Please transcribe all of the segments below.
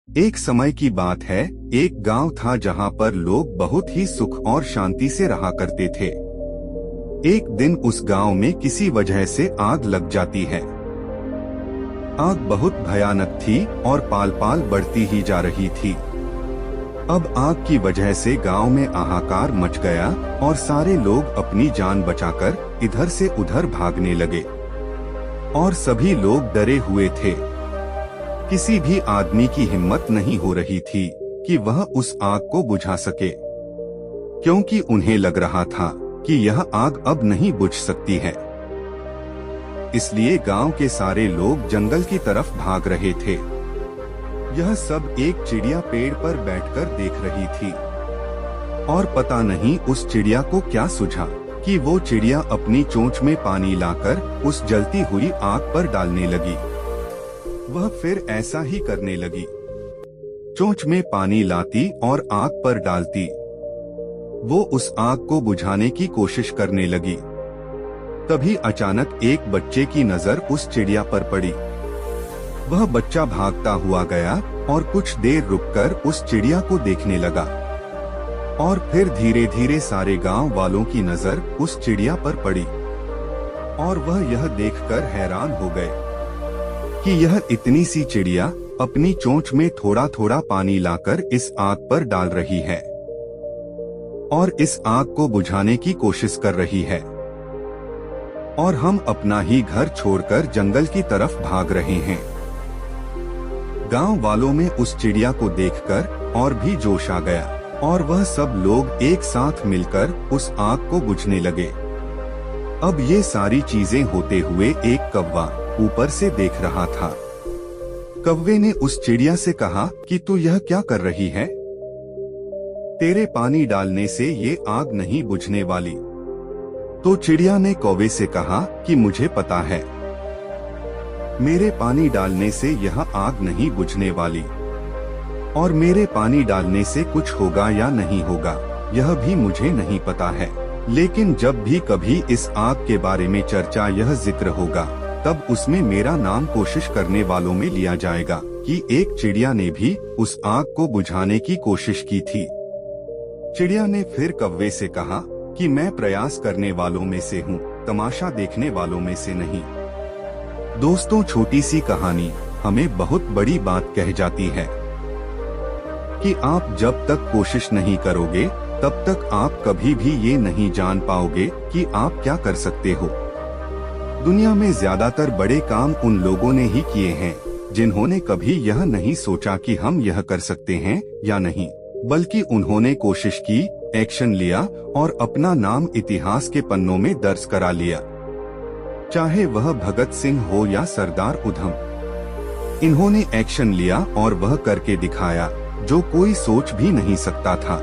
एक समय की बात है, एक गांव था जहां पर लोग बहुत ही सुख और शांति से रहा करते थे। एक दिन उस गांव में किसी वजह से आग लग जाती है। आग बहुत भयानक थी और पाल पाल बढ़ती ही जा रही थी। अब आग की वजह से गांव में हाहाकार मच गया और सारे लोग अपनी जान बचाकर इधर से उधर भागने लगे और सभी लोग डरे हुए थे। किसी भी आदमी की हिम्मत नहीं हो रही थी कि वह उस आग को बुझा सके, क्योंकि उन्हें लग रहा था कि यह आग अब नहीं बुझ सकती है। इसलिए गांव के सारे लोग जंगल की तरफ भाग रहे थे। यह सब एक चिड़िया पेड़ पर बैठकर देख रही थी और पता नहीं उस चिड़िया को क्या सूझा कि वो चिड़िया अपनी चोंच में पानी लाकर उस जलती हुई आग पर डालने लगी। वह फिर ऐसा ही करने लगी। चोंच में पानी लाती और आग पर डालती। वो उस आग को बुझाने की कोशिश करने लगी। तभी अचानक एक बच्चे की नजर उस चिड़िया पर पड़ी। वह बच्चा भागता हुआ गया और कुछ देर रुककर उस चिड़िया को देखने लगा और फिर धीरे धीरे सारे गांव वालों की नजर उस चिड़िया पर पड़ी और वह यह देखकर हैरान हो गए कि यह इतनी सी चिड़िया अपनी चोंच में थोड़ा थोड़ा पानी लाकर इस आग पर डाल रही है और इस आग को बुझाने की कोशिश कर रही है, और हम अपना ही घर छोड़कर जंगल की तरफ भाग रहे हैं। गांव वालों में उस चिड़िया को देखकर और भी जोश आ गया और वह सब लोग एक साथ मिलकर उस आग को बुझने लगे। अब ये सारी चीजें होते हुए एक कौवा ऊपर से देख रहा था। कौवे ने उस चिड़िया से कहा कि तू यह क्या कर रही है? तेरे पानी डालने से ये आग नहीं बुझने वाली। तो चिड़िया ने कौवे से कहा कि मुझे पता है, मेरे पानी डालने से यह आग नहीं बुझने वाली और मेरे पानी डालने से कुछ होगा या नहीं होगा यह भी मुझे नहीं पता है, लेकिन जब भी कभी इस आग के बारे में चर्चा यह जिक्र होगा तब उसमें मेरा नाम कोशिश करने वालों में लिया जाएगा कि एक चिड़िया ने भी उस आग को बुझाने की कोशिश की थी। चिड़िया ने फिर कौवे से कहा कि मैं प्रयास करने वालों में से हूँ, तमाशा देखने वालों में से नहीं। दोस्तों, छोटी सी कहानी हमें बहुत बड़ी बात कह जाती है कि आप जब तक कोशिश नहीं करोगे तब तक आप कभी भी ये नहीं जान पाओगे कि आप क्या कर सकते हो। दुनिया में ज्यादातर बड़े काम उन लोगों ने ही किए हैं जिन्होंने कभी यह नहीं सोचा कि हम यह कर सकते हैं या नहीं, बल्कि उन्होंने कोशिश की, एक्शन लिया और अपना नाम इतिहास के पन्नों में दर्ज करा लिया। चाहे वह भगत सिंह हो या सरदार उधम, इन्होंने एक्शन लिया और वह करके दिखाया जो कोई सोच भी नहीं सकता था।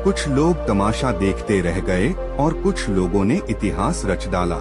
कुछ लोग तमाशा देखते रह गए और कुछ लोगों ने इतिहास रच डाला।